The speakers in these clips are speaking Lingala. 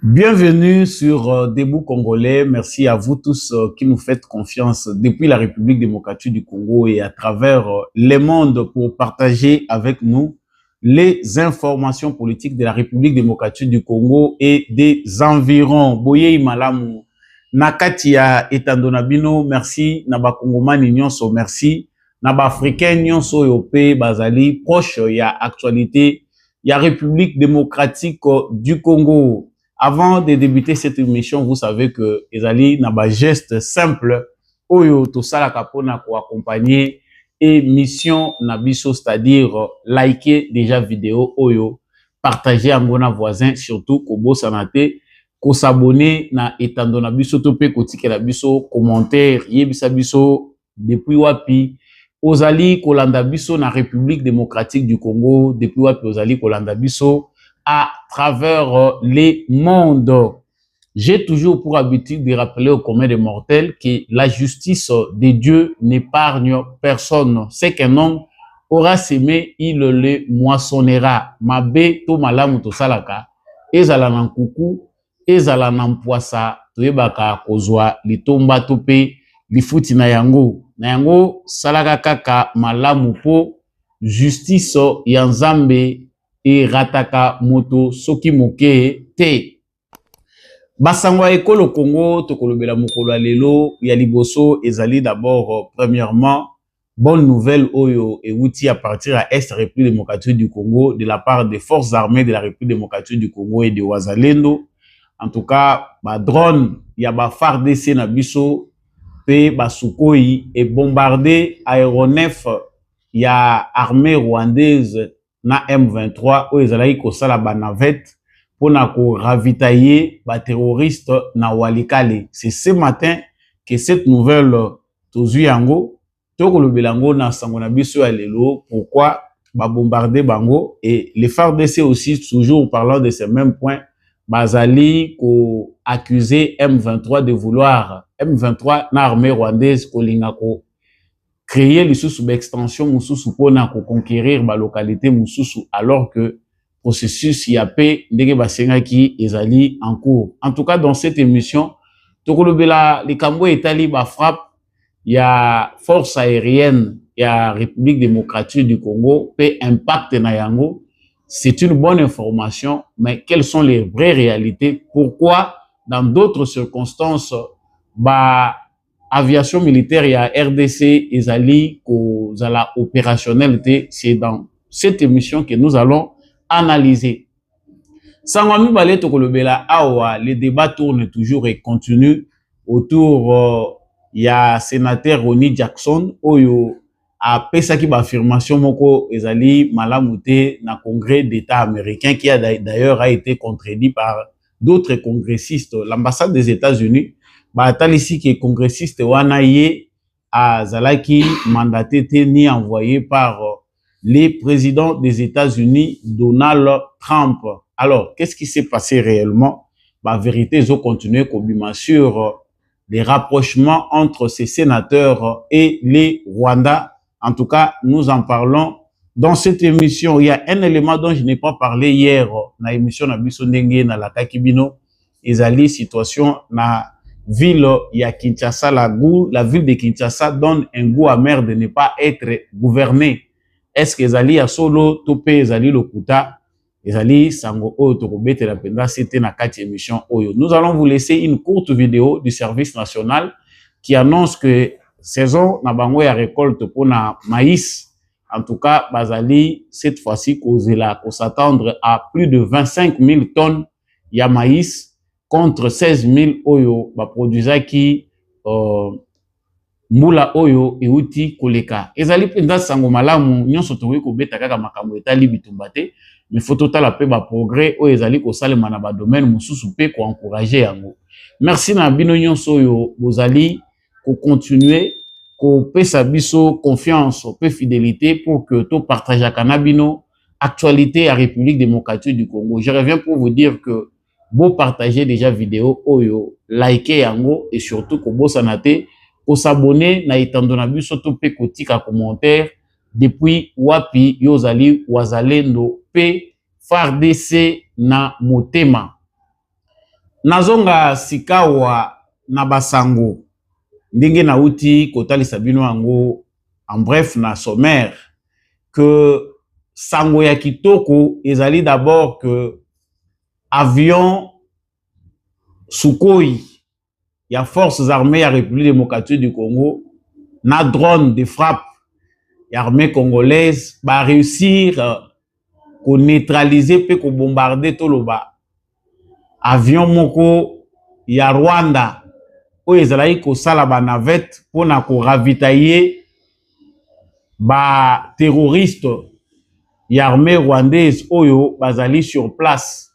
Bienvenue sur Debout Congolais. Merci à vous tous qui nous faites confiance depuis la République démocratique du Congo et à travers les mondes pour partager avec nous les informations politiques de la République démocratique du Congo et des environs. Boye Malamu, Nakatia Etandonabino, merci. Naba Congomani nyonso, merci. Naba Africain nyonso yope bazali proche ya actualité ya République démocratique du Congo. Avant de débuter cette émission, vous savez que ezali na ba geste simple oyo to sala kapona ko accompagner émission na biso, c'est-à-dire liker déjà vidéo oyo, partager en na voisin, surtout ko bosana te, ko s'abonner na etando na biso to pe ko tikela biso commentaire yebisa biso depuis wapi ozali kolanda biso na République démocratique du Congo, depuis wapi ozali kolanda biso à travers les mondes. J'ai toujours pour habitude de rappeler au commun des mortels que la justice de Dieu n'épargne personne. C'est qu'un homme aura semé, il le moissonnera. Mabe to malamu to salaka, ezala nan kuku, ezala nan poisa, toyebaka kozwa litomba tope, lifuti na yango. Na yango salaka kaka malamu po justice ya Nzambe et rataka moto soki moke te. Basangwa ekolo Congo tokolobela mokolo lelo ya liboso ezali d'abord premièrement bonne nouvelle oyo euti à partir à Est République démocratique du Congo de la part des forces armées de la République démocratique du Congo et de Wazalendo. En tout cas, ba drone ya ba FARDC na biso pe ba Sukhoi et bombardé aéronef ya armée rwandaise na M23 oyo ezalaki kosala ba navette pona ko ravitailler ba terroristes na Walikale. C'est ce matin que cette nouvelle tozui yango tokolobela ngo na sango na biso ya lelo pourquoi ba bombarder bango, et les FARDC aussi toujours parlant de ces mêmes points bazali ko accuser M23 de vouloir M23 na armée rwandaise kolinga ko créer les sous extension mususu pona ko conquérir ba localité mususu, alors que processus yape ndenge basenga ki ezali en cours. En tout cas, dans cette émission tokolobela likambo etali ba frappe ya force aérienne ya République démocratique du Congo pe impact na yango. C'est une bonne information, mais quelles sont les vraies réalités? Pourquoi dans d'autres circonstances ba aviation militaire ya RDC ezali kozala opérationnalité? C'est dans cette émission que nous allons analyser. Sangwami balé tokolobela awa, les débats tournent toujours et continuent autour ya sénateur Ronnie Jackson oyo a pesaki ba affirmation moko ezali malamute na congrès d'état américain, qui a d'ailleurs été contredit par d'autres congressistes. L'ambassade des États-Unis batal ici que congressiste wana ye a zalaki mandaté ni envoyé par les présidents des États-Unis Donald Trump. Alors, qu'est-ce qui s'est passé réellement? La vérité, ils ont continué comme sur les rapprochements entre ces sénateurs et les Rwandais. En tout cas, nous en parlons dans cette émission. Il y a un élément dont je n'ai pas parlé hier dans l'émission na biso ndenge na la Kakibino. Ezali situation na ville ya Kinshasa, la ville de Kinshasa donne un goût amer de ne pas être gouvernée. Est-ce que ezali ya solo tope ezali lokuta ezali sango oyo tokobete la penda c'était na kati émission oyo. Nous allons vous laisser une courte vidéo du service national qui annonce que saison na bango ya récolte pour na maïs. En tout cas, bazali cette fois-ci ko s'attendre à plus de 25 000 tonnes ya maïs contre 16 000 oyo ba produisaki mbula oyo euti koleka. Ezali penda sango malamu nyonso tokoki kobeta kaka makambo etali bitumba te, mais faut totala pe ba progrès oyo ezali kosalema na ba domaine mususu pe ko encourager yango. Merci na bino nyonso oyo bozali ko continuer ko pesa biso confiance pe fidélité pour que to partage kana bino actualité à République démocratique du Congo. Je reviens pour vous dire que vous partagez déjà vidéo oyo, likez yango et surtout ko bosana te ko s'abonner na itando na biso to pe ko tika commentaire depuis wapi yozali Wazalendo pe FARDC na motema. nazonga sikawa na basango ndenge na uti kotalisa bino yango en bref na sommaire que sango ya kitoko ezali d'abord que avion Sukhoi ya forces armées ya République démocratique du Congo na drone de frappe ya armée congolaise ba réussir ko neutraliser pe ko bombarder toloba avion moko ya Rwanda oyo ezalaki kosala ba navette pona ko ravitailler ba terroriste ya armée rwandaise oyo bazali sur place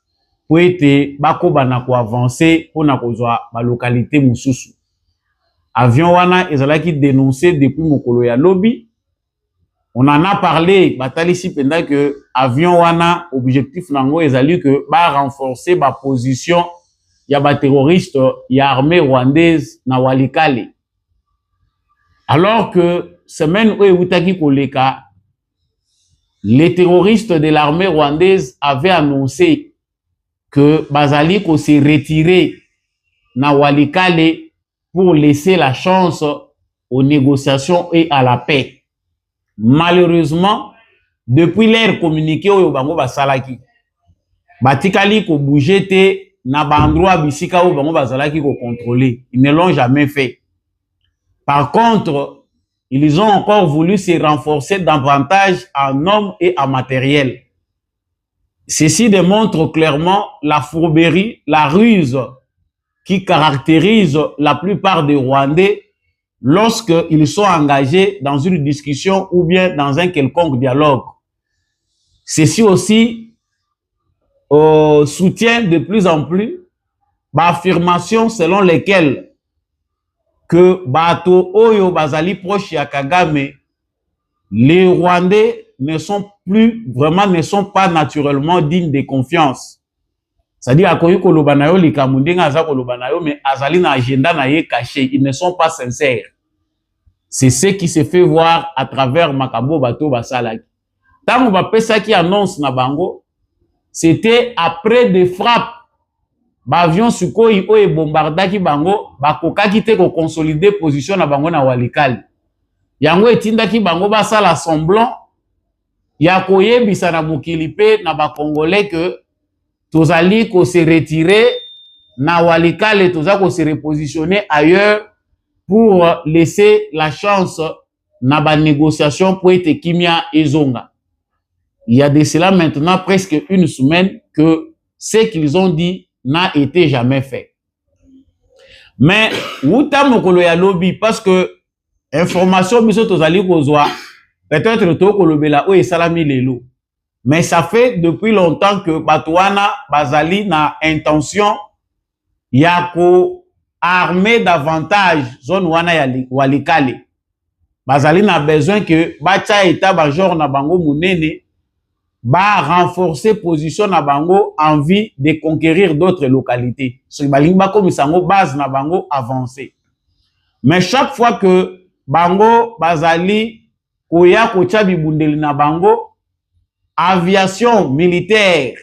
po ete bakobana ko avancer pona kozwa ba localité mususu. Avion wana ezalaki dénoncé depuis mokolo ya lobi. On en a parlé batalisi pendant que avion wana objectif nango ezali que ba renforcer ba position ya ba terroriste ya armée rwandaise na Walikale. Alors que semaine oyo utaki koleka, les terroristes de l'armée rwandaise avaient annoncé que bazali ko se retirer na Walikale pour laisser la chance aux négociations et à la paix. Malheureusement, depuis l'ère communiquée oyo bango basalaki, batikali ko bouger te na bandroit bisika oyo bango bazalaki ko contrôler. Ils ne l'ont jamais fait. Par contre, ils ont encore voulu se renforcer davantage en hommes et en matériel. Ceci démontre clairement la fourberie, la ruse qui caractérise la plupart des Rwandais lorsqu'ils sont engagés dans une discussion ou bien dans un quelconque dialogue. Ceci aussi soutient de plus en plus l'affirmation selon lesquelles que Bato Oyo Bazali proche ya Kagame, les Rwandais ne sont pas naturellement dignes de confiance. C'est-à-dire akoyi koloba na yo likambo ndenge aza koloba na yo mais azali na agenda na ye caché, ils ne sont pas sincères. C'est ce qui se fait voir à travers makambo bato basalaki. Tango bapesaki annonce na bango, c'était après des frappes bavion Sukhoi oyo bombardaki bango bakokaki te ko consolider position na bango na Walikale. Yango etindaki bango basala semblant ya koyebisa na mokili pe na ba Congolais que tozali ko se retirer na Walikale, toza ko se repositionner ailleurs pour laisser la chance na ba négociation pour ete kimia ezonga. Il y a de cela maintenant presque une semaine que ce qu'ils ont dit n'a été jamais fait. Mais wuta mokolo ya lobi parce que information biso tozali kozwa peut-être to kolobela o esalami lelo. Mais ça fait depuis longtemps que Batouana bazali na intention ya ko armer davantage zone wana ya Walikale. Bazali na besoin que bacha état major na bango munene ba renforcer position na bango en vue de conquérir d'autres localités. So balingi ba komisango base na bango avancer. Mais chaque fois que bango bazali koya ko tcha bibundeli na bango, aviation militaire,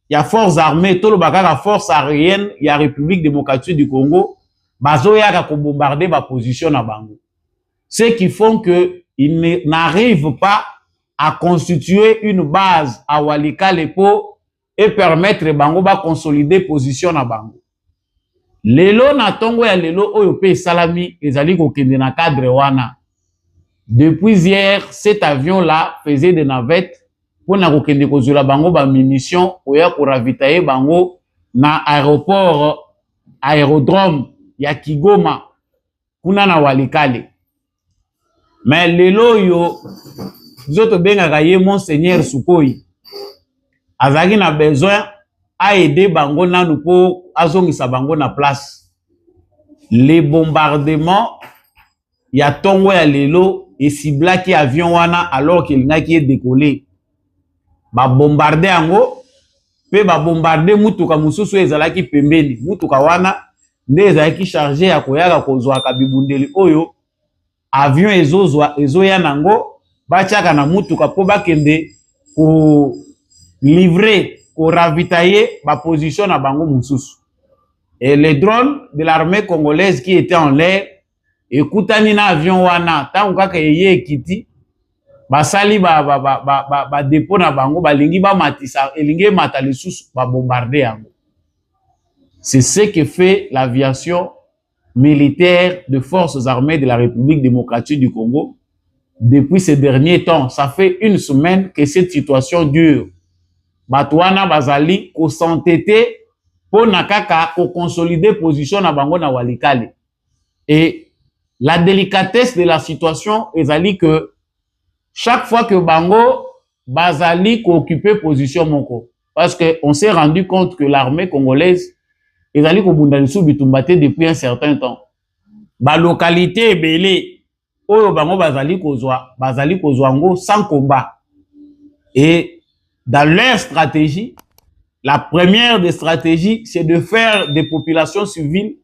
il y a forces armées, tout le bagage la force aérienne, il y a République démocratique du Congo, bazo ya ka bombarder ba position na bango. Ce qui font que ils n'arrivent pas à constituer une base à Walikale et permettre bango ba consolider position na bango. Lelo na tongo ya lelo oyo pe salami ezali ko kende na cadre wana. Depuis hier, cet avion-là faisait des navettes pour na kokende kozula bango ba munitions oya ko ravitailler bango na aérodrome ya Kigoma kuna na Walikale. Mais lelo yo zoto bengaka ye Monseigneur Sukhoi azaki na besoin a aider bango nanu po azongisa bango na place. Les bombardements ya tongo ya lelo et ciblaki avion wana alors qu'il n'a qui est décollé. Ba bombarder yango pe ba bombarder mutuka mususu ezalaki pembeni. Mutuka wana nde ezalaki chargé ya koyaka kozwa kabibundeli oyo avion ezoya nango bachaka na mutuka po bakende ko livrer ko ravitailler ba position na bango mususu. Et les drones de l'armée congolaise qui étaient en l'air, ekutani na avion wana, tant kaka eye ekiti, basali ba dépôt na bango, balingi ba matisa, elingi mata lisusu ba bombarder yango. C'est ce que fait l'aviation militaire de forces armées de la République démocratique du Congo depuis ces derniers temps. Ça fait une semaine que cette situation dure. Batouana bazali ko s'entêter pour nakaka ko consolider position na bango na Walikale. Et la délicatesse de la situation ezali que chaque fois que bango bazali ko occuper position moko, parce que on s'est rendu compte que l'armée congolaise ezali ko bunda lisu bitumbate depuis un certain temps. Ba localité ebele oyo bango bazali kozwa ngo sans combat. Et dans leur stratégie, la première des stratégies, c'est de faire des populations civiles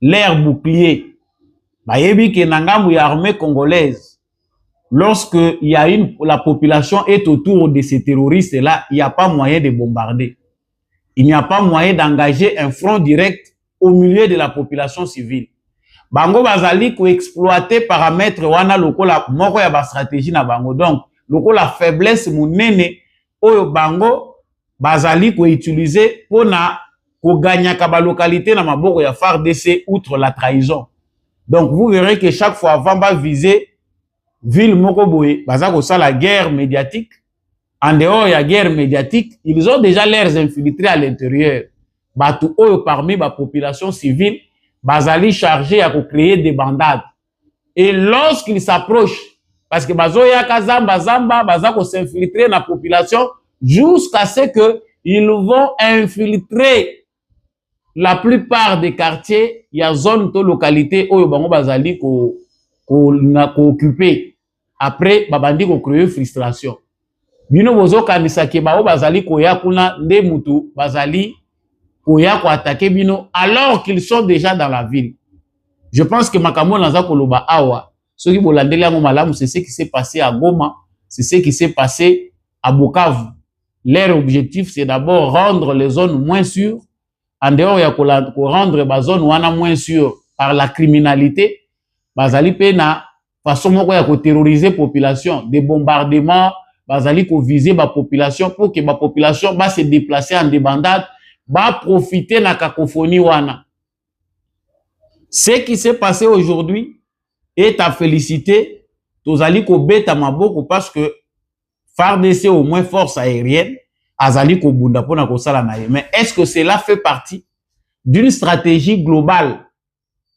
leur bouclier. Bayebi ke nangambu ya armée congolaise, lorsque la population est autour de ces terroristes-là, il n'y a pas moyen de bombarder. Il n'y a pas moyen d'engager un front direct au milieu de la population civile. Bango bazali ko exploiter paramètres wana lokola moko ya ba stratégie na bango. Donc, lokola faiblesse munene oyo bango bazali ko utiliser pona ko gagner ka ba localité na maboko ya FARDC outre la trahison. Donc, vous verrez que chaque fois avant ba viser ville moko boye, baza ko sala guerre médiatique. En dehors de la guerre médiatique, ils ont déjà leurs infiltrés à l'intérieur. Batou oyo parmi la population civile, bazali chargé à créer des bandades. Et lorsqu'ils s'approchent, parce que bazoya kazamba zamba, bazako s'infiltrer dans la population jusqu'à ce que ils vont infiltrer la plupart des quartiers, il y a zone to localité oyo bango bazali ko occuper. Après babandi ko créer frustration. Bino bozo kanisa ke bao bazali koya kuna nde mutu bazali koya ko attaquer bino alors qu'ils sont déjà dans la ville. Je pense que makambo naza koloba awa soki bolandeli yango malamu, c'est ce qui s'est passé à Goma, c'est ce qui s'est passé à Bukavu. Leur objectif c'est d'abord rendre les zones moins sûres, en dehors ya ko rendre ba zone wana moins sûres par la criminalité, bazali pe na façon moko ya ko terroriser population, des bombardements, bazali ko viser ba population pour que ba population ba se déplacer en débandade, ba profiter na cacophonie wana. Ce qui s'est passé aujourd'hui est à féliciter. Tozali ko beta maboko parce que FARDC au moins force aérienne azali ko bunda pona ko sala na ye. Mais est-ce que cela fait partie d'une stratégie globale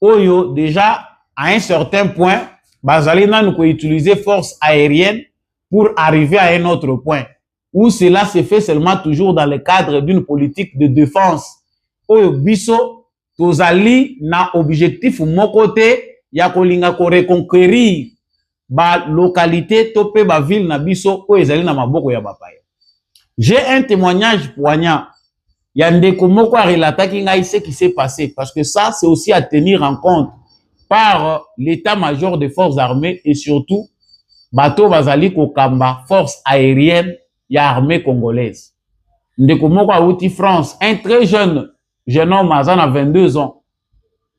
oyo déjà à un certain point bazali nanu ko utiliser force aérienne pour arriver à un autre point, où cela se fait seulement toujours dans le cadre d'une politique de défense. Oyo biso tozali na objectif mokote ya kolinga ko reconquérir ba localité topé ba ville na biso oyo ezali na maboko ya bapaya. J'ai un témoignage poignant. Ya ndeko moko relataki ngai ce qui s'est passé, parce que ça c'est aussi à tenir en compte par l'état-major des forces armées et surtout bato bazali kokamba force aérienne ya armée congolaise. Ndeko moko auti France, un très jeune homme azana 22 ans.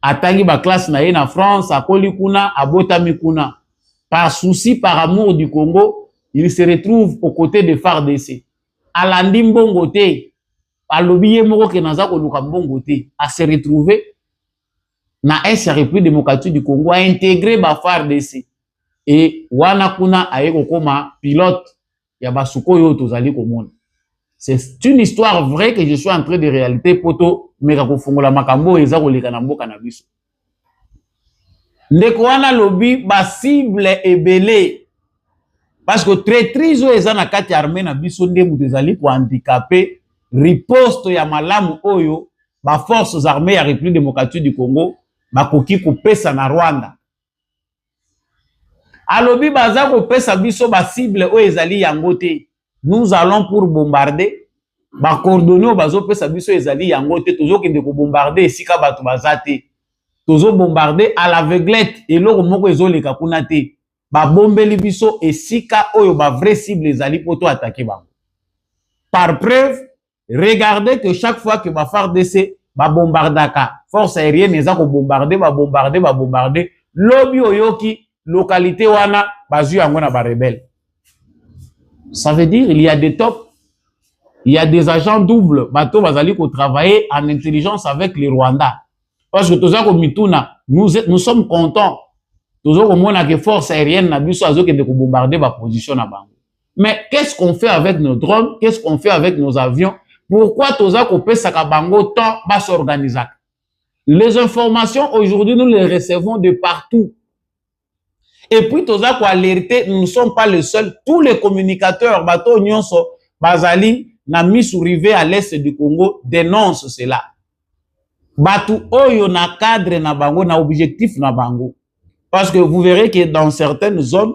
Atangi ba classe na ye na France, akoli kuna, abotami kuna. Par souci, par amour du Congo, il se retrouve aux côtés de FARDC. Alandi mbongo te, alobi ye moko ke naza koluka mbongo te, a se retrouver na République démocratique du Congo, a intégré ba FARDC. Et wana kuna aye kokoma pilote ya basuko yo tozali komona. C'est une histoire vraie que je suis en train de réalité poto meka kofungola makambo eza koleka na mboka na biso. Ndeko wana lobi ba cible ebele, parce que traîtrise eza na kati armée na biso nde mutu ezali ko handicapé riposte ya malamu oyo ba forces armées ya République démocratique du Congo bakoki kopesa na Rwanda. Alobi baza ko pesa biso ba cible o ezali yango te. Nous allons pour bombarder. Ba coordonner bazo pesa biso ezali yango te. Tozo kende ko bombarder esika bato bazate. Tozo bombarder à l'aveuglette et loko moko ezoleka kuna te. Ba bombeli biso esika oyo ba vrai cible ezali poto attaquer bango. Par preuve, regardez que chaque fois que ba FARDC ba bombardaka force aérienne eza ko bombarder ba bombarder lobby oyoki localité wana bazu yango na ba rebelle. Ça veut dire il y a des tops, il y a des agents doubles bato bazali ko travailler en intelligence avec les Rwandais. Parce que toza ko mituna nous sommes contents. Toujours au moins que force aérienne na biso azo kende ko bombarder ba position na bango. Mais qu'est-ce qu'on fait avec nos drones? Qu'est-ce qu'on fait avec nos avions? Pourquoi toza ko pesa ka bango temps ba s'organiser? Les informations aujourd'hui nous les recevons de partout. Et puis toza ko alerter, nous ne sommes pas les seuls, tous les communicateurs bato nyonso bazali na misu rivé à l'est du Congo dénoncent cela. Batu oyo na cadre na bango na objectif na bango. Parce que vous verrez que dans certaines zones,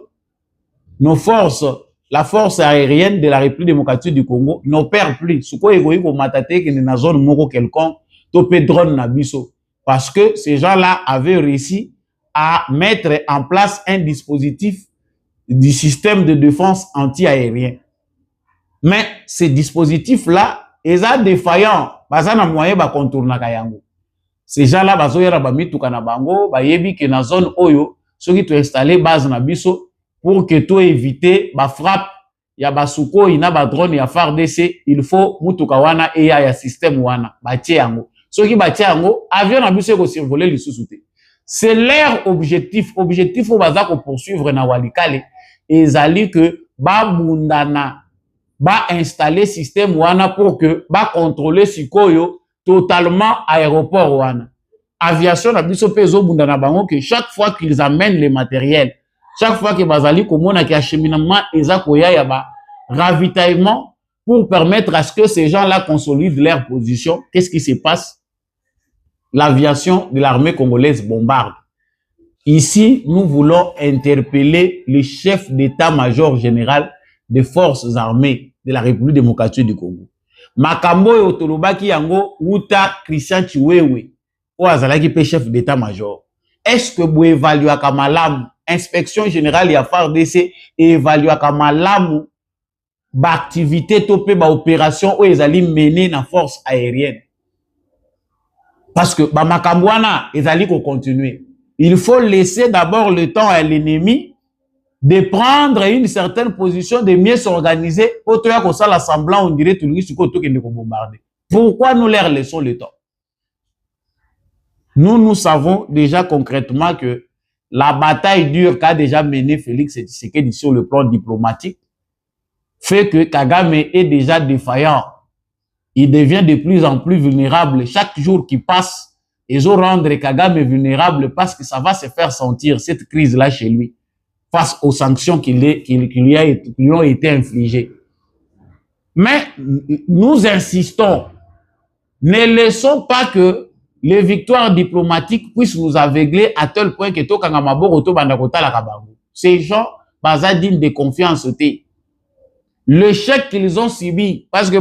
nos forces, la force aérienne de la République démocratique du Congo n'opère plus. Ce qu'on est comme matate qui est dans zone moko quelconque, topé drone na biso. Parce que ces gens-là avaient réussi à mettre en place un dispositif du système de défense anti-aérien. Mais ces dispositifs-là, ils sont défaillants. Parce qu'ils ont moyen de contourner kayango. Ces gens-là, bazoyera ba mituka na bango, ba yebi que na zone oyo, ceux qui tu installé base na biso pour que tu éviter ba frappe, ya ba suko ina ba drone ya FARDC, il faut mutuka wana et ya système wana, ba tie yango. Ceux qui ba tie yango, avion na biso ko survoler li sous-souté. C'est leur objectif au baza ko poursuivre na Walikale, ezali que ba bundana, ba installer système wana pour que ba contrôler sikoyo totalement aéroport wana. Aviation na biso pezo bunda na bango que chaque fois qu'ils amènent les matériels, chaque fois que bazali komona ki acheminement eza koya ya ba ravitaillement pour permettre à ce que ces gens-là consolident leur position, qu'est-ce qui se passe? L'aviation de l'armée congolaise bombarde. Ici, nous voulons interpeller le chef d'état-major général des forces armées de la République démocratique du Congo. Makambo yo tolobaki yango uta Christian Chiwewe o azalaki pe chef d'état-major. Est-ce que vous évaluez à malamu inspection générale ya FARDC évalue à malamu ba activité topé ba opération ou ezali mené na force aérienne? Parce que ba makambo wana ezali ko continuer. Il faut laisser d'abord le temps à l'ennemi de prendre une certaine position, de mieux s'organiser, autant que ça l'assemblant, on dirait tout le monde qui est bombardé. Pourquoi nous leur laissons le temps? Nous savons déjà concrètement que la bataille dure qu'a déjà mené Félix Tshisekedi sur le plan diplomatique fait que Kagame est déjà défaillant. Il devient de plus en plus vulnérable. Chaque jour qui passe, ils ont rendu Kagame vulnérable parce que ça va se faire sentir, cette crise-là chez lui, face aux sanctions qui lui ont été infligées. Mais nous insistons, ne laissons pas que les victoires diplomatiques puissent nous aveugler à tel point que ces gens sont dignes de confiance. Le chèque qu'ils ont subi, parce que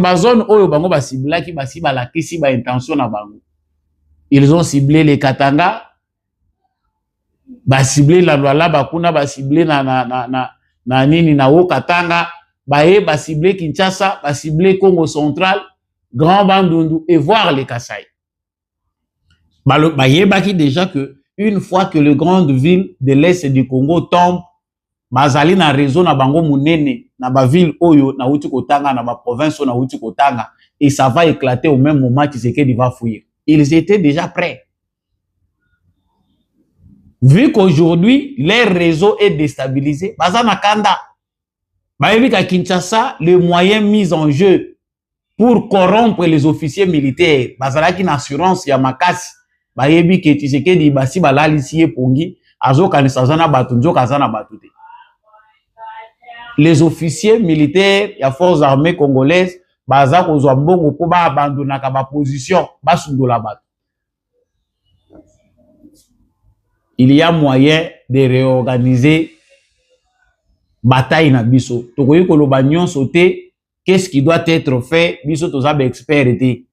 ils ont ciblé les Katanga, ba ciblé la Luala, bakuna ba ciblé na nini na Katanga, ba ciblé Kinshasa, ba ciblé Congo central, Grand Bandundu et voir les Kasaï. Baki déjà que une fois que les grandes villes de l'est du Congo tombent, bazali na réseau na bango munene na ba ville oyo na uti kotanga na ba province na uti kotanga et ça va éclater au même moment Tshisekedi va fuir. Ils étaient déjà prêts. Vu qu'aujourd'hui, leur réseau est déstabilisé, Bazana Kanda, à Kinshasa, les moyens mis en jeu pour corrompre les officiers militaires, Bazana qui assurance Yamakasi, Bayebi ke Tshisekedi basi balalisie pongi, azo kanisazana batunjo kazana batute. Les officiers militaires, ya forces armées congolaises, baza kozwa mbongo po ba abandonaka ba position, basundola bato. Il y a moyen de réorganiser bataille na biso. Tokoyi koloba nyonso te, qu'est-ce qui doit être fait? Biso tozabe expert te.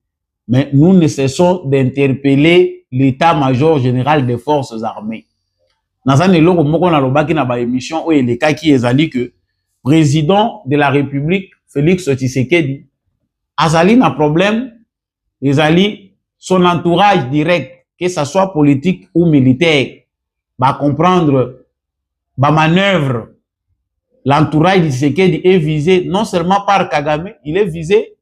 Mais nous ne cessons d'interpeller l'état-major général des forces armées. Nazane eloko moko na lobaki na ba émission o elekaki ezali que président de la République Félix Tshisekedi azali na problème ezali son entourage direct, que ce soit politique ou militaire, va comprendre, va manœuvre. L'entourage de Tshisekedi est visé non seulement par Kagame, il est visé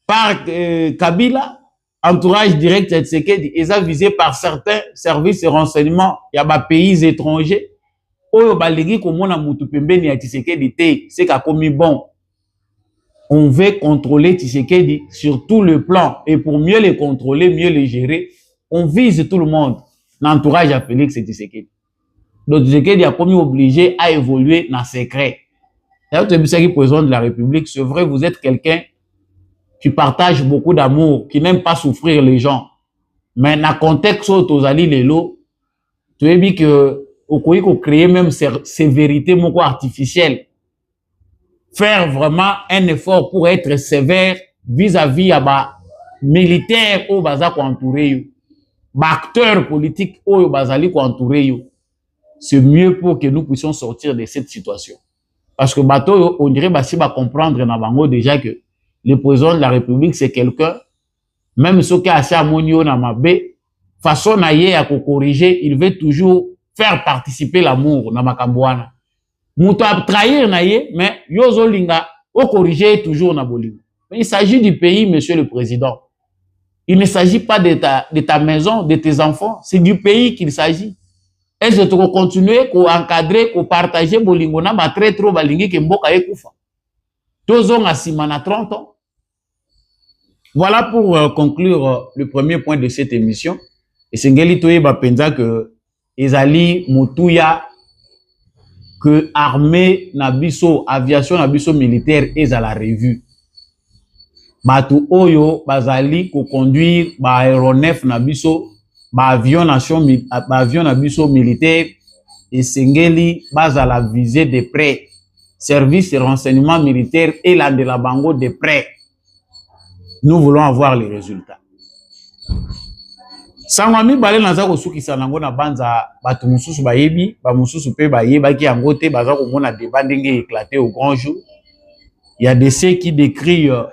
par Kabila, entourage direct de Tshisekedi, ils sont visés par certains services de renseignement, il y a des pays étrangers. Oyo balingi komona mutu pembeni ya Tshisekedi te, c'est qu'a commis bon. On veut contrôler Tshisekedi sur tout le plan. Et pour mieux les contrôler, mieux les gérer, on vise tout le monde. L'entourage à Félix Tshisekedi. Donc Tshisekedi a commis obligé à évoluer dans le secret. Président de la République, c'est vrai, vous êtes quelqu'un qui partage beaucoup d'amour, qui n'aime pas souffrir les gens. Mais dans le contexte où tu as les lots, tu as dit que au créer même ces vérités artificielles. Faire vraiment un effort pour être sévère vis-à-vis à militaires au baza ko entourer acteurs politiques au bazali ko entourer. C'est mieux pour que nous puissions sortir de cette situation. Parce que bateau on dirait si va comprendre na bango déjà que le président de la République c'est quelqu'un même ce qui a assez amonio na mabe façon na ye à corriger, il veut toujours faire participer l'amour na makambwana. Mouto a trahir na ye, mais yozo linga o corriger toujours na bolingo. Mais il s'agit du pays, monsieur le président. Il ne s'agit pas de ta maison, de tes enfants, c'est du pays qu'il s'agit. Est-ce que tu vas continuer à encadrer, à partager bolingo na ba très trop balingi ke mboka ye kufa. Tozo nga sima na 30 ans. Voilà pour conclure le premier point de cette émission. Et sengeli toye ba penza que ezali mutuya que armée nabiso aviation nabiso militaire est à la revue. Batu oyo bazali ko conduire ba aéronef nabiso ba avion nabiso militaire et sengeli bazala viser de près service de renseignement militaire et la de la bango de près. Nous voulons avoir les résultats. Sangwami balé naza ko sukisa nango na banza batu mususu bayebi ba mususu pe bayeba ki yango te baza ko mona débat ndenge éclaté au grand jour. Il y a de ceux qui décrivent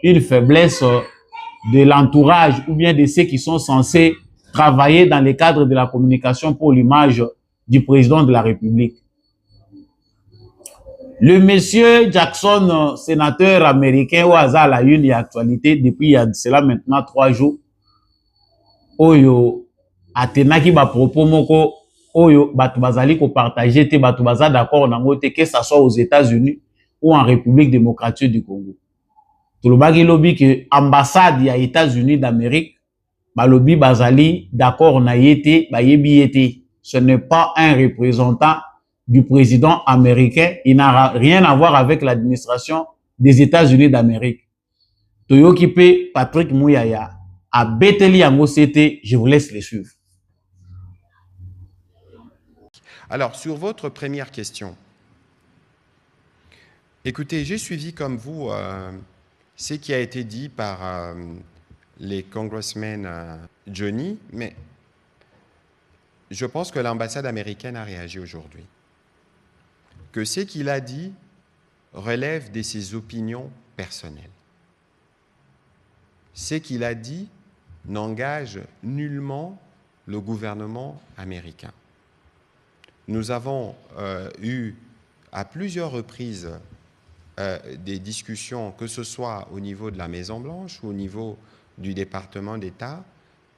une faiblesse de l'entourage ou bien de ceux qui sont censés travailler dans le cadre de la communication pour l'image du président de la République. Le monsieur Jackson, sénateur américain au hasard la une actualité depuis il y a cela maintenant 3 jours. Oyo atenaki ba propos moko oyo batu bazali ko partager te batu baza d'accord nango te que ça soit aux États-Unis ou en République démocratique du Congo. Tout le bagi lobby que ambassade ya États-Unis d'Amérique ba lobby bazali d'accord na yete ba yebi yete. Ce n'est pas un représentant du président américain, il n'a rien à voir avec l'administration des États-Unis d'Amérique. Toyoki pe Patrick Mouyaya à Beteli Yango Cete, je vous laisse les suivre. Alors, sur votre première question, écoutez, j'ai suivi comme vous ce qui a été dit par les congressmen Johnny, mais je pense que l'ambassade américaine a réagi aujourd'hui. Que ce qu'il a dit relève de ses opinions personnelles. Ce qu'il a dit n'engage nullement le gouvernement américain. Nous avons eu à plusieurs reprises des discussions, que ce soit au niveau de la Maison-Blanche ou au niveau du département d'État.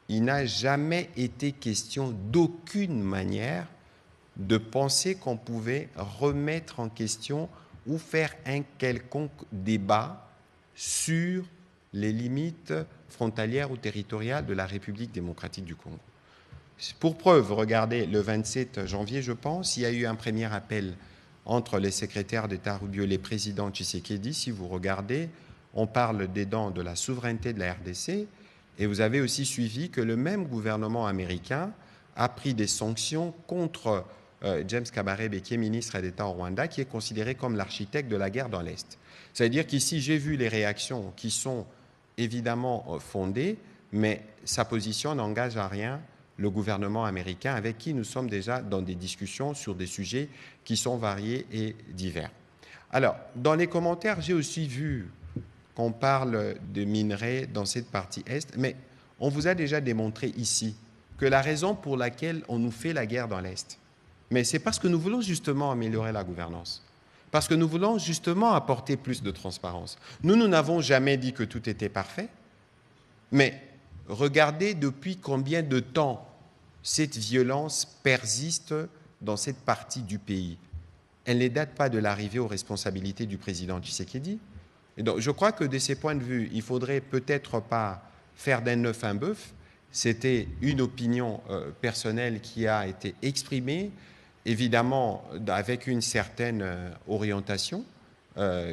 Il n'a jamais été question d'aucune manière de penser qu'on pouvait remettre en question ou faire un quelconque débat sur les limites frontalières ou territoriales de la République démocratique du Congo. Pour preuve, regardez, le 27 janvier, je pense, il y a eu un premier appel entre les secrétaires d'État Rubio et les présidents Tshisekedi. Si vous regardez, on parle dedans de la souveraineté de la RDC, et vous avez aussi suivi que le même gouvernement américain a pris des sanctions contre James Kabarebe, qui est ministre d'État au Rwanda, qui est considéré comme l'architecte de la guerre dans l'Est. C'est-à-dire qu'ici, j'ai vu les réactions qui sont évidemment fondées, mais sa position n'engage à rien le gouvernement américain, avec qui nous sommes déjà dans des discussions sur des sujets qui sont variés et divers. Alors, dans les commentaires, j'ai aussi vu qu'on parle de minerais dans cette partie Est, mais on vous a déjà démontré ici que la raison pour laquelle on nous fait la guerre dans l'Est, mais c'est parce que nous voulons justement améliorer la gouvernance. Parce que nous voulons justement apporter plus de transparence. Nous n'avons jamais dit que tout était parfait, mais regardez depuis combien de temps cette violence persiste dans cette partie du pays. Elle ne date pas de l'arrivée aux responsabilités du président Tshisekedi. Et donc, je crois que de ces points de vue, il ne faudrait peut-être pas faire d'un œuf un bœuf. C'était une opinion personnelle qui a été exprimée, évidemment avec une certaine orientation,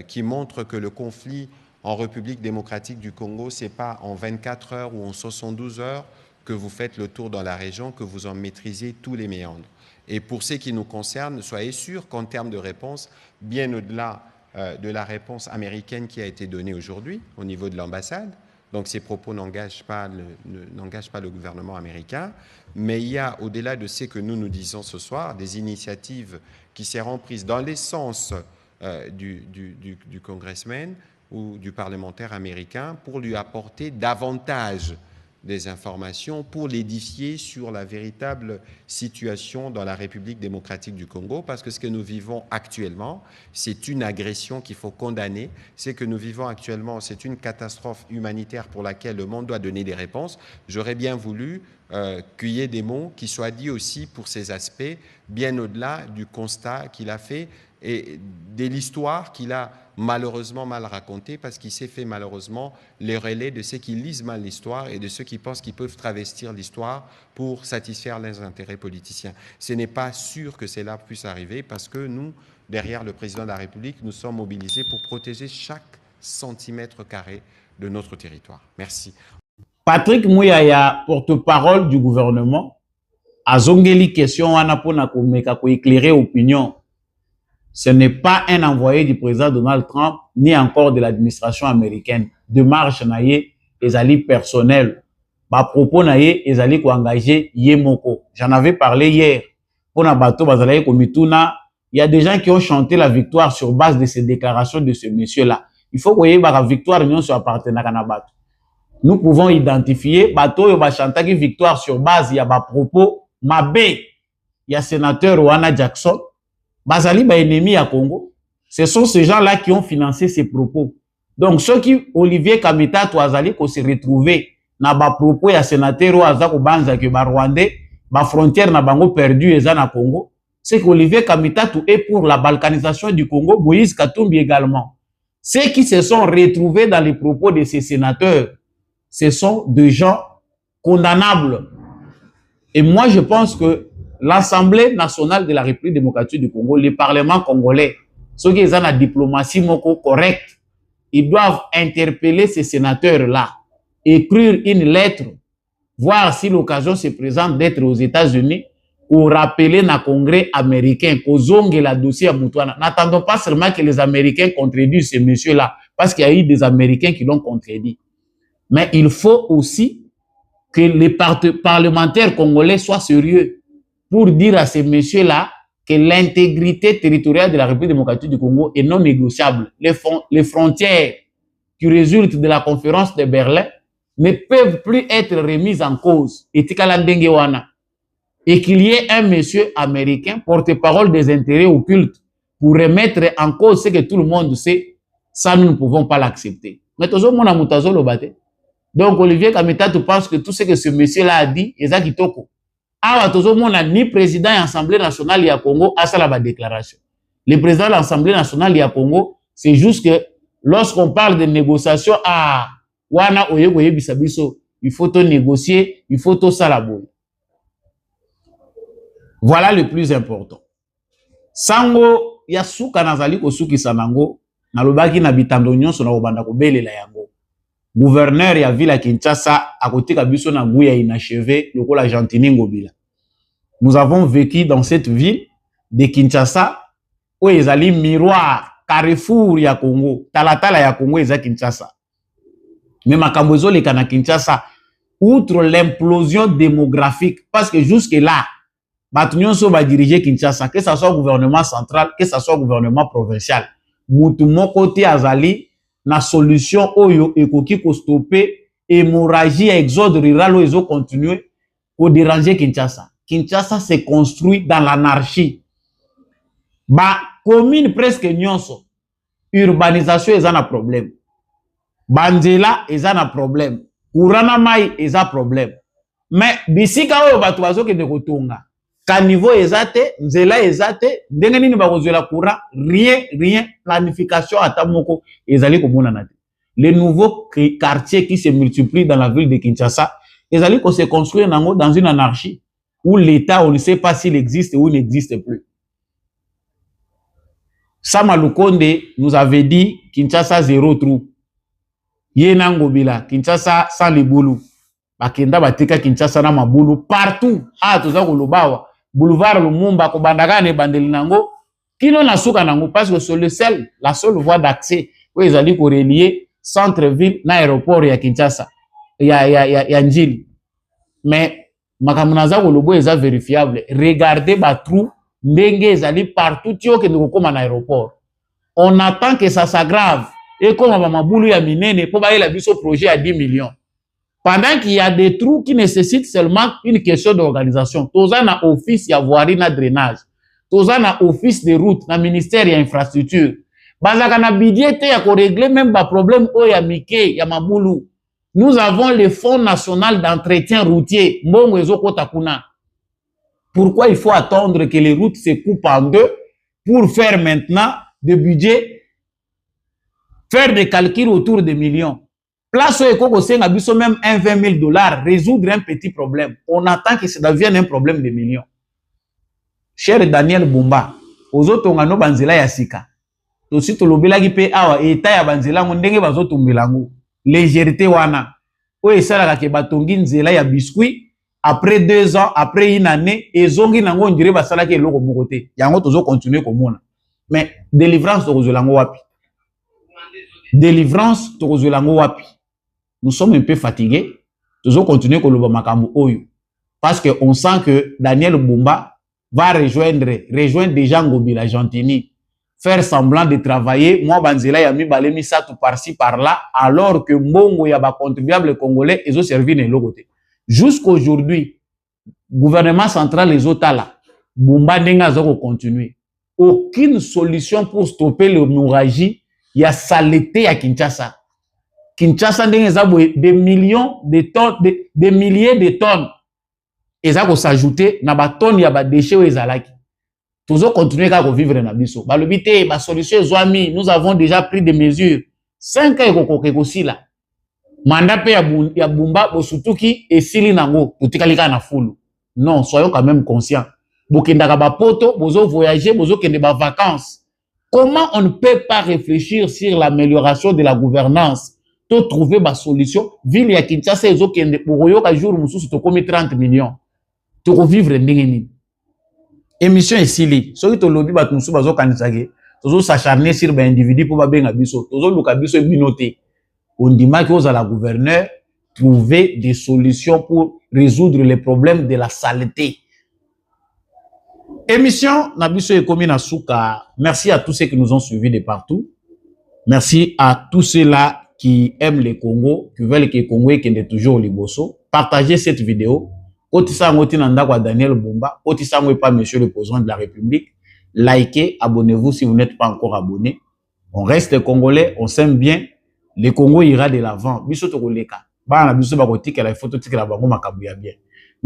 qui montre que le conflit en République démocratique du Congo, ce n'est pas en 24 heures ou en 72 heures que vous faites le tour dans la région, que vous en maîtrisez tous les méandres. Et pour ce qui nous concerne, soyez sûrs qu'en termes de réponse, bien au-delà de la réponse américaine qui a été donnée aujourd'hui au niveau de l'ambassade, donc ces propos n'engagent pas le gouvernement américain, mais il y a, au-delà de ce que nous disons ce soir, des initiatives qui seront prises dans les sens du congressman ou du parlementaire américain pour lui apporter davantage des informations, pour l'édifier sur la véritable situation dans la République démocratique du Congo, parce que ce que nous vivons actuellement, c'est une agression qu'il faut condamner. Ce que nous vivons actuellement, c'est une catastrophe humanitaire pour laquelle le monde doit donner des réponses. J'aurais bien voulu qu'il y ait des mots qui soient dits aussi pour ces aspects, bien au-delà du constat qu'il a fait et de l'histoire qu'il a malheureusement mal racontée, parce qu'il s'est fait malheureusement les relais de ceux qui lisent mal l'histoire et de ceux qui pensent qu'ils peuvent travestir l'histoire pour satisfaire leurs intérêts politiciens. Ce n'est pas sûr que cela puisse arriver, parce que nous, derrière le président de la République, nous sommes mobilisés pour protéger chaque centimètre carré de notre territoire. Merci. Patrick Mouyaya, porte-parole du gouvernement, a zongeli question wana pona komeka ko éclairer opinion. Ce n'est pas un envoyé du président Donald Trump, ni encore de l'administration américaine. Démarche naye, ezali personnel. Ba propos naye, ezali ko engager yemoko. J'en avais parlé hier. Pona bato bazalaye komituna, il y a des gens qui ont chanté la victoire sur base de ces déclarations de ce monsieur-là. Il faut que la victoire nyon soit appartenant à bato. Nous pouvons identifier bato yo ba chantaki victoire sur base ya ba propos mabe ya sénateur Wana Jackson. Bazali ba ennemi à Congo. Ce sont ces gens-là qui ont financé ces propos. Donc ceux qui Olivier Kamita Toazali ko se retrouver na ba propos ya sénateur Oaza ko banza que ba Rwandais ba frontière na bango perdu eza na Congo, c'est qu'Olivier Kamita est pour la balkanisation du Congo, Moïse Katumbi également. Ceux qui se sont retrouvés dans les propos de ces sénateurs, ce sont des gens condamnables. Et moi je pense que l'Assemblée nationale de la République démocratique du Congo, le Parlement congolais, ceux qui ont la diplomatie correcte, ils doivent interpeller ces sénateurs-là, écrire une lettre, voir si l'occasion se présente d'être aux États-Unis, ou rappeler dans le Congrès américain, qu'aux ongles la dossier à Moutouana. N'attendons pas seulement que les Américains contredisent ces messieurs-là, parce qu'il y a eu des Américains qui l'ont contredit. Mais il faut aussi que les parlementaires congolais soient sérieux pour dire à ces messieurs-là que l'intégrité territoriale de la République démocratique du Congo est non négociable. Les frontières qui résultent de la conférence de Berlin ne peuvent plus être remises en cause. Et qu'il y ait un monsieur américain, porte-parole des intérêts occultes, pour remettre en cause ce que tout le monde sait, ça nous ne pouvons pas l'accepter. Mais toujours mon amutazo le bate. Donc Olivier Kamita, tu penses que tout ce que ce monsieur-là a dit, est ça qui toko. Ah, ni président de l'Assemblée nationale du Congo a ça la déclaration. Le président de l'Assemblée nationale du Congo, c'est juste que lorsqu'on parle de négociation, wana oye bisabiso, il faut tout négocier, il faut tout ça la boue. Voilà le plus important. Sango ya suka nazali ko suki sanango, na lobaki na bitando nyonso na obanda ko belela yango. Gouverneur ya ville à Kinshasa à côté kabiso na nguya inachevé lokola Gentini Ngobila. Nous avons vécu dans cette ville de Kinshasa où ezali miroir carrefour ya Congo, talatala ya Congo eza Kinshasa. Mais makambo ezoleka na Kinshasa outre l'implosion démographique parce que jusque là bato nyonso ba diriger Kinshasa, que ça soit gouvernement central, que ça soit gouvernement provincial. Mutu moko te azali na solution oyo ekoki ko stopper hémorragie, exode rural où ils ont continué pour déranger Kinshasa. Kinshasa s'est construit dans l'anarchie. Ba commune presque nyonso, urbanisation est un problème. Banzela est un problème. Kurana mai est un problème. Mais bisika oyo bato bazoke de kotonga. Caniveau ezate, nzela ezate, ndenge nini bakozela courant, rien, planification atamoko ezali komona nate. Les nouveaux quartiers qui se multiplient dans la ville de Kinshasa, ezali ko se construire dans une anarchie où l'État, on ne sait pas s'il existe ou il n'existe plus. Sama Lukonde nous avait dit Kinshasa zéro trou. Yena Ngobila, Kinshasa sans les boulous. Bakenda batika Kinshasa na mabulu partout. Ah, toza kolobawa. Boulevard Lumumba ko bandagane bandeli nango. Kino na suka nango parce que c'est la seule voie d'accès où ils allaient relier centre-ville na aéroport ya Kinshasa. Ya Njili. Mais makamunaza kolobo eza vérifiable. Regardez ba trou ndenge ezali partout tio ke ndoko koma na aéroport. On attend que ça s'aggrave et comme ba mabulu ya minene po ba ela biso projet à 10 millions. Pendant qu'il y a des trous qui nécessitent seulement une question d'organisation. Toza na office ya voirie na drainage. Toza na office de route na ministère ya infrastructure. Bazaka na budget ya ko régler même ba problème o ya mike ya mabulu. Nous avons le Fonds national d'entretien routier. Mbongo ezokota kuna. Pourquoi il faut attendre que les routes se coupent en deux pour faire maintenant des budgets, faire des calculs autour de millions? Place où il biso même 20 000 $, résoudre un petit problème. On attend que ça devienne un problème de millions. Cher Daniel Bumba, aux autres on a no banzela ya sika. Tosi tolobela ki pe awa eta ya banzela ngo ndenge bazotumbelango. Légèreté wana. O esala ka batongi nzela ya biscuit. Après 2 ans, après une année, ezongi nango on dirait basala ke eloko moko te. Yango tozo continuer komona. Mais délivrance tokozolango wapi? Délivrance tokozolango wapi? Nous sommes un peu fatigués. Tozo continuer koloba makambo oyo. Parce que on sent que Daniel Bumba va rejoindre déjà Ngobila Gentini, faire semblant de travailler. Moi banzela ya mi balemi ça tout par-ci par-là, alors que mbongo ya ba contribuable congolais ezo servi na eloko te. Jusqu'aujourd'hui, gouvernement central les otala, Bumba ndenga zoko continuer. Aucune solution pour stopper l'hémorragie, il y a saleté à Kinshasa. Kinshasa ndenga zabo des millions de tonnes, des milliers de tonnes. Et ça va s'ajouter na ba tonnes ya ba déchets ou ezalaki. Toujours continuer à vivre na biso. Ba lobité ba solution zoami, nous avons déjà pris des mesures. 5 ans ekoko sila. Mandat pe ya Bumba bosutuki esili nango tutikalika na fulu. Non, soyons quand même conscients. Bokendaka ba poto, bozo voyager, bozo kende ba vacances. Comment on ne peut pas réfléchir sur l'amélioration de la gouvernance? To trouver ba solution. Ville ya Kinshasa ezo kende boyo ka jour mususu to komi 30 millions. To revivre ndenge nini. Émission esili. Soki to lobi ba mususu bazo kanisake, tozo s'acharner sur ba individu pour ba benga biso. Tozo luka biso binoté. On dit que la gouverneur trouver des solutions pour résoudre les problèmes de la saleté. Émission Nabiso et Komina Souka. Merci à tous ceux qui nous ont suivis de partout. Merci à tous ceux-là qui aiment le Congo, qui veulent que le Congo ait toujours le bosso. Partagez cette vidéo. Otisa ngoti nanda kwa Daniel Bumba. Otisa ngoti pas monsieur le président de la République. Likez, abonnez-vous si vous n'êtes pas encore abonné. On reste congolais, on s'aime bien. Le Congo ira de l'avant. Biso to koleka. Ba na biso ba kotika la photo tika la bango makabu ya bien.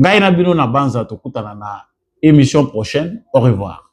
Ngai na bino na banza to kutana na émission prochaine. Au revoir.